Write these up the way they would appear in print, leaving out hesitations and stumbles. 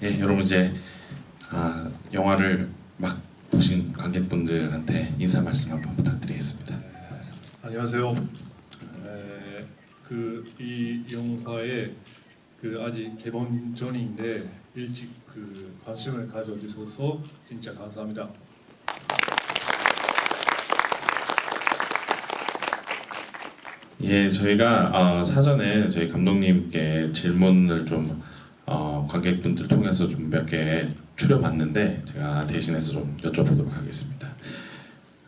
예, 여러분 이제 영화를 막 보신 관객분들한테 인사 말씀 한번 부탁드리겠습니다. 안녕하세요. 이 영화에 아직 개봉 전인데 일찍 관심을 가져주셔서 진짜 감사합니다. 예, 저희가 사전에 저희 감독님께 질문을 좀 관객분들 통해서 좀 몇 개 추려봤는데 제가 대신해서 좀 여쭤보도록 하겠습니다.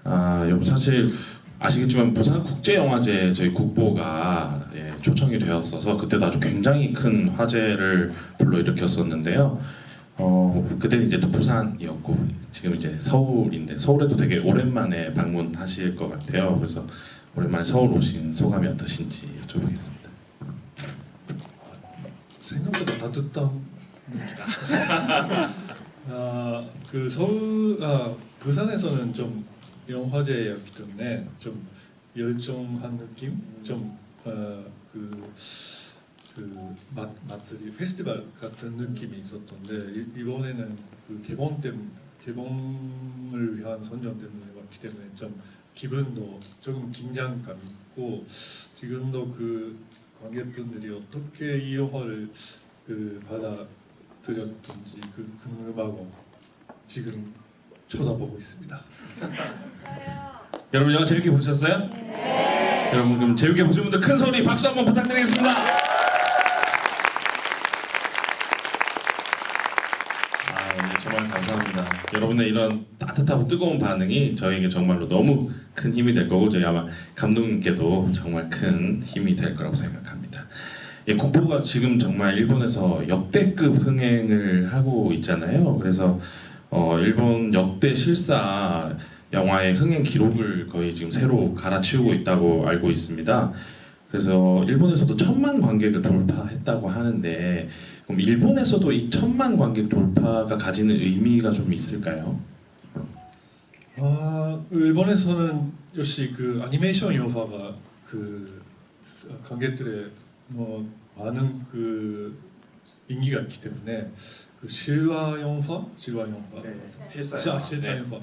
여러분 사실 아시겠지만 부산국제영화제 저희 국보가 초청이 되었어서 그때도 아주 굉장히 큰 화제를 불러일으켰었는데요. 그때는 이제 또 부산이었고 지금 이제 서울인데 서울에도 되게 오랜만에 방문하실 것 같아요. 그래서 오랜만에 서울 오신 소감이 어떠신지 여쭤보겠습니다. 생각보다 따뜻한 부산에서는 좀 영화제였기 때문에 좀 열정한 느낌, 마쓰리 페스티벌 같은 느낌이 있었던데 이번에는 개봉을 위한 선정 때문에 왔기 때문에 좀 기분도 조금 긴장감 있고 지금도 관객분들이 어떻게 이 영화를 받아들였던지 궁금하고 지금 쳐다보고 있습니다. 여러분 영화 재밌게 보셨어요? 네. 여러분 그럼 재밌게 보신 분들 큰 소리 박수 한번 부탁드리겠습니다. 정말 감사합니다. 여러분의 이런 따뜻하고 뜨거운 반응이 저에게 정말로 너무 큰 힘이 될 거고 저희 아마 감독님께도 정말 큰 힘이 될 거라고 생각합니다. 국보가 지금 정말 일본에서 역대급 흥행을 하고 있잖아요. 그래서 일본 역대 실사 영화의 흥행 기록을 거의 지금 새로 갈아치우고 있다고 알고 있습니다. 그래서 일본에서도 1000만 관객을 돌파했다고 하는데 그럼 일본에서도 이 1000만 관객 돌파가 가지는 의미가 좀 있을까요? 일본에서는 역시 애니메이션 영화가 관객들의 많은 인기가 있기 때문에 실화 영화,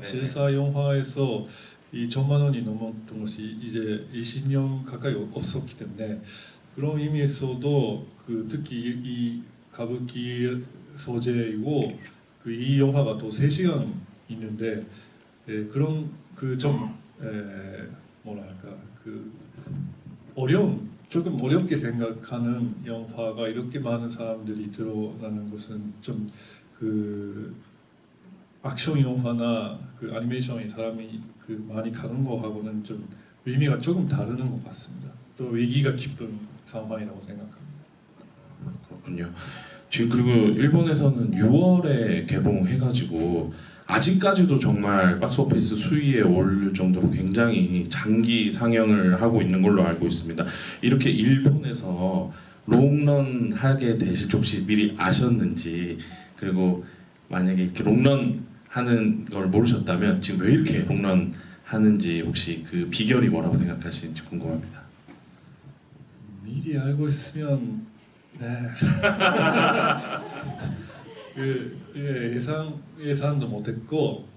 실사 영화에서 이 1000만 원이 넘었던 것이 이제 20년 가까이 없었기 때문에 그런 의미에서도 특히 이 가부키 소재이고 이 영화가 또 3시간 있는데 그런 좀 뭐랄까 조금 어렵게 생각하는 영화가 이렇게 많은 사람들이 드러나는 것은 좀 액션 영화나 애니메이션이 사람이 많이 가는 거하고는 좀 의미가 조금 다르는 것 같습니다. 또 위기가 깊은 상황이라고 생각합니다. 그렇군요. 지금 그리고 일본에서는 6월에 개봉해가지고 아직까지도 정말 박스오피스 수위에 오를 정도로 굉장히 장기 상영을 하고 있는 걸로 알고 있습니다. 이렇게 일본에서 롱런 하게 되실 줄 혹시 미리 아셨는지 그리고 만약에 이렇게 롱런 하는 걸 모르셨다면 지금 왜 이렇게 롱런 하는지 혹시 비결이 뭐라고 생각하시는지 궁금합니다. 미리 알고 있으면 예상도 못했고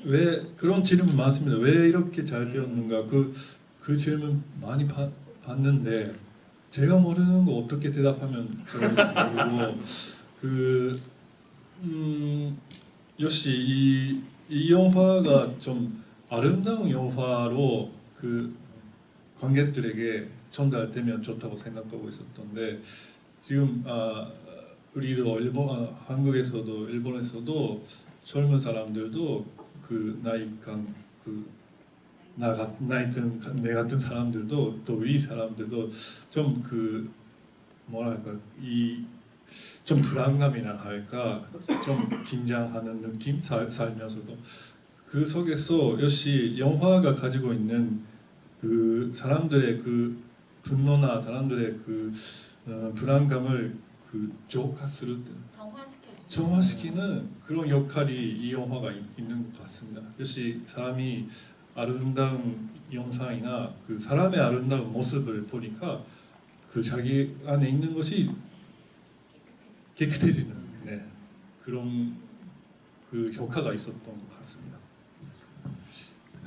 왜 그런 질문 많습니다. 왜 이렇게 잘 되었는가 그 질문 많이 받는데 제가 모르는 거 어떻게 대답하면 제가 모르고 역시 이 영화가 좀 아름다운 영화로 관객들에게 전달되면 좋다고 생각하고 있었던데 지금 우리도 한국에서도 일본에서도 젊은 사람들도 내 같은 사람들도 또 위 사람들도 좀 뭐랄까 좀 불안감이나 할까 좀 긴장하는 느낌 살면서도 그 속에서 역시 영화가 가지고 있는 사람들의 분노나 사람들의 불안감을 정화시키는 그런 역할이 이 영화가 있는 것 같습니다. 역시 사람이 아름다운 영상이나 사람의 아름다운 모습을 보니까 자기 안에 있는 것이 깨끗해지는 네, 그런 그 효과가 있었던 것 같습니다.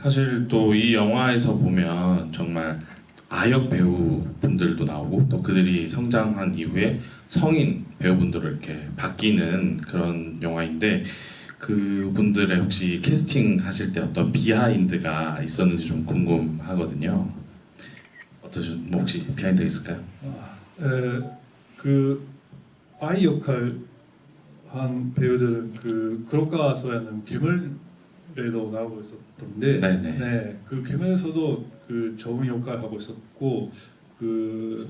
사실 또 이 영화에서 보면 정말 아역 배우분들도 나오고 또 그들이 성장한 이후에 성인 배우분들로 이렇게 바뀌는 그런 영화인데 그분들의 혹시 캐스팅 하실 때 어떤 비하인드가 있었는지 좀 궁금하거든요. 뭐 혹시 비하인드가 있을까요? 그 아이 역할 한 배우들은 그 크로카 소야는 괴물에도 나오고 있었던데, 네네. 네, 그 괴물에서도 그 좋은 역할 하고 있었고 그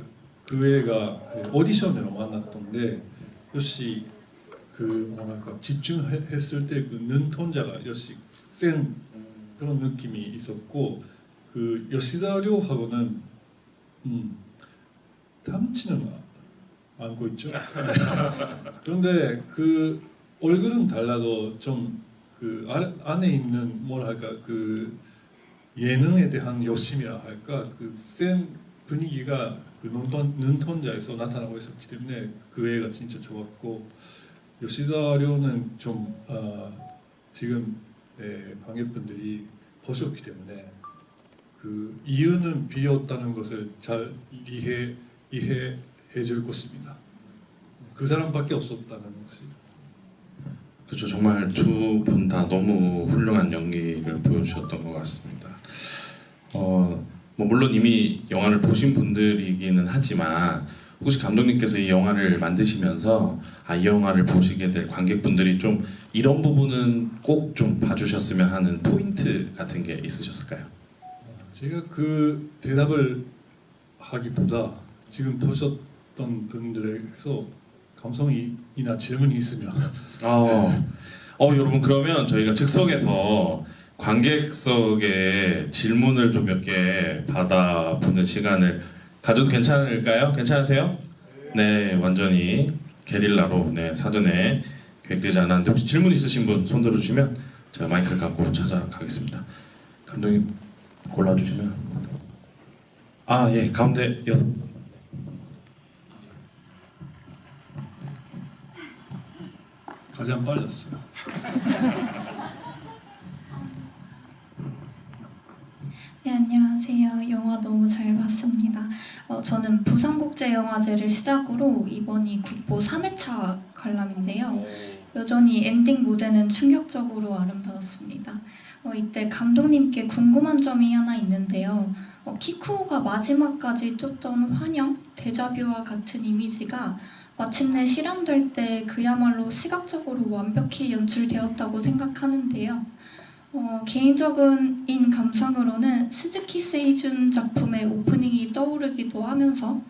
애가 오디션으로 만났던데 역시 그 뭐랄까 집중했을 때 그 눈동자가 역시 센 그런 느낌이 있었고 그 요시자료하고는 닮지는 않고 있죠. 그런데 그 얼굴은 달라도 좀 그 안에 있는 뭐랄까 그 예능에 대한 욕심이라 할까 그 센 분위기가 그 눈동자에서 나타나고 있었기 때문에 그 애가 진짜 좋았고 요시자료는 좀 지금 관객분들이 보셨기 때문에 그 이유는 비었다는 것을 잘 이해해 줄 것입니다. 그 사람밖에 없었다는 것이. 그렇죠. 정말 두 분 다 너무 훌륭한 연기를 보여주셨던 것 같습니다. 뭐 물론 이미 영화를 보신 분들이기는 하지만 혹시 감독님께서 이 영화를 만드시면서 이 영화를 보시게 될 관객분들이 좀 이런 부분은 꼭 좀 봐주셨으면 하는 포인트 같은 게 있으셨을까요? 제가 그 대답을 하기보다 지금 보셨던 분들에서 감성이나 질문이 있으면 여러분 그러면 저희가 즉석에서 관객석에 질문을 좀 몇 개 받아보는 시간을 가져도 괜찮을까요? 괜찮으세요? 네, 완전히 게릴라로 사전에 계획되지 않았는데 혹시 질문 있으신 분 손 들어주시면 제가 마이크를 갖고 찾아가겠습니다. 감독님 골라주시면 예, 가운데 여섯. 가장 빨랐어요. 네, 안녕하세요. 영화 너무 잘 봤습니다. 저는 부산국제영화제를 시작으로 이번이 국보 3회차 관람인데요. 여전히 엔딩 무대는 충격적으로 아름다웠습니다. 이때 감독님께 궁금한 점이 하나 있는데요. 키쿠오가 마지막까지 쫓던 환영, 데자뷰와 같은 이미지가 마침내 실현될 때 그야말로 시각적으로 완벽히 연출되었다고 생각하는데요. 개인적인 감상으로는 스즈키 세이준 작품의 오프닝이 떠오르기도 하면서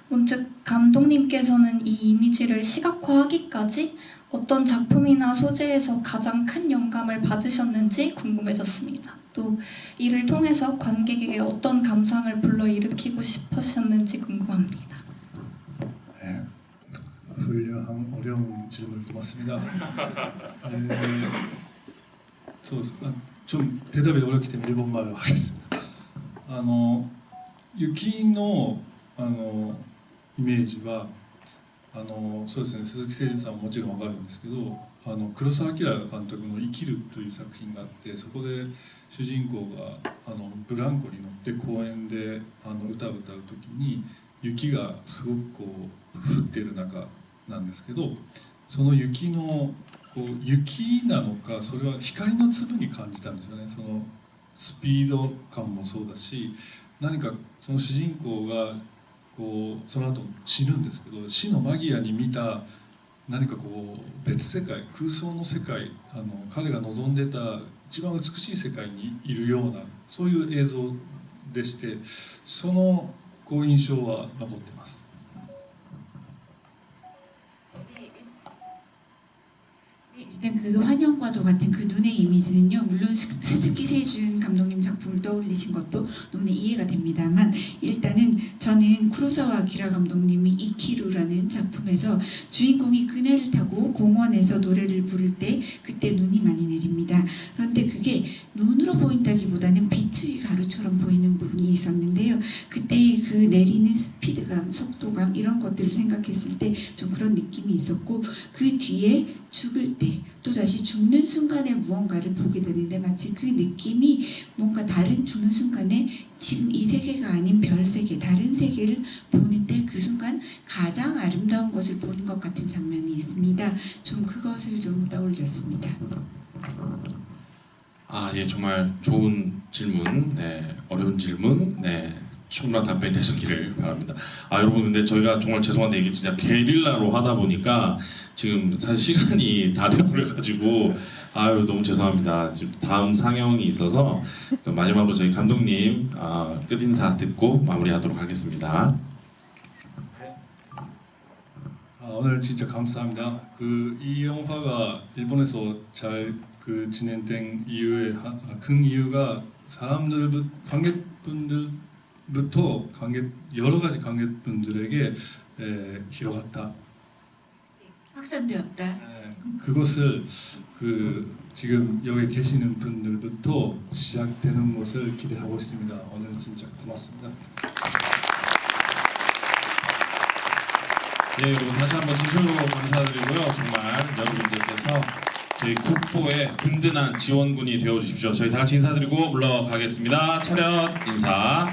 문득 감독님께서는 이 이미지를 시각화하기까지 어떤 작품이나 소재에서 가장 큰 영감을 받으셨는지 궁금해졌습니다. 또 이를 통해서 관객에게 어떤 감상을 불러일으키고 싶으셨는지 궁금합니다. 네, 훌륭한 어려운 질문 고맙습니다. 좀 대답이 어렵기 때문에 일본말로 하겠습니다. 雪のイメージはそうですね、鈴木誠純さんももちろん分かるんですけど黒澤明監督の「生きる」という作品があってそこで主人公がブランコに乗って公園で歌を歌う時に雪がすごくこう降っている中なんですけどその雪のこう雪なのかそれは光の粒に感じたんですよね。そのスピード感もそうだし何かその主人公がこうその後死ぬんですけど死の間際に見た何かこう別世界空想の世界彼が望んでた一番美しい世界にいるようなそういう映像でしてそのこう印象は残ってます。 일단 그 환영과도 같은 그 눈의 이미지는요 물론 스즈키 세이준 감독님 작품을 떠올리신 것도 너무나 이해가 됩니다만 일단은 저는 쿠로사와 아키라 감독님이 이키루라는 작품에서 주인공이 그네를 타고 공원에서 노래를 부를 때 그때 눈이 많이 내립니다. 그런데 그게 눈으로 보인다기보다는 빛의 가루처럼 보이는 부분이 있었는데요. 그때 그 내리는 스피드감, 속도감 이런 것들을 생각했을 때 좀 그런 느낌이 있었고 그 뒤에 죽을 때 또다시 죽는 순간에 무언가를 보게 되는데 마치 그 느낌이 뭔가 다른 죽는 순간에 지금 이 세계가 아닌 별 세계, 다른 세계를 보는데 그 순간 가장 아름다운 것을 보는 것 같은 장면이 있습니다. 좀 그것을 좀 떠올렸습니다. 예, 정말 좋은 질문, 네, 어려운 질문, 네, 충분한 답변이 되셨기를 바랍니다. 여러분, 근데 저희가 정말 죄송한데 이게 진짜 게릴라로 하다 보니까 지금 사실 시간이 다 되어버려가지고 너무 죄송합니다. 지금 다음 상영이 있어서 마지막으로 저희 감독님 끝인사 듣고 마무리하도록 하겠습니다. 오늘 진짜 감사합니다. 이 영화가 일본에서 잘 진행된 이유의 큰 이유가 관객분들부터 여러 가지 관객분들에게広がった. 확산되었다. 그것을 지금 여기 계시는 분들부터 시작되는 것을 기대하고 있습니다. 오늘 진짜 고맙습니다. 네, 여러분 다시 한번 진심으로 감사드리고요. 정말 여러분들께서 저희 국보의 든든한 지원군이 되어주십시오. 저희 다 같이 인사드리고 물러가겠습니다. 차렷 인사.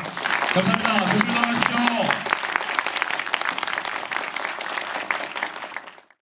감사합니다. 조심히 나가십시오.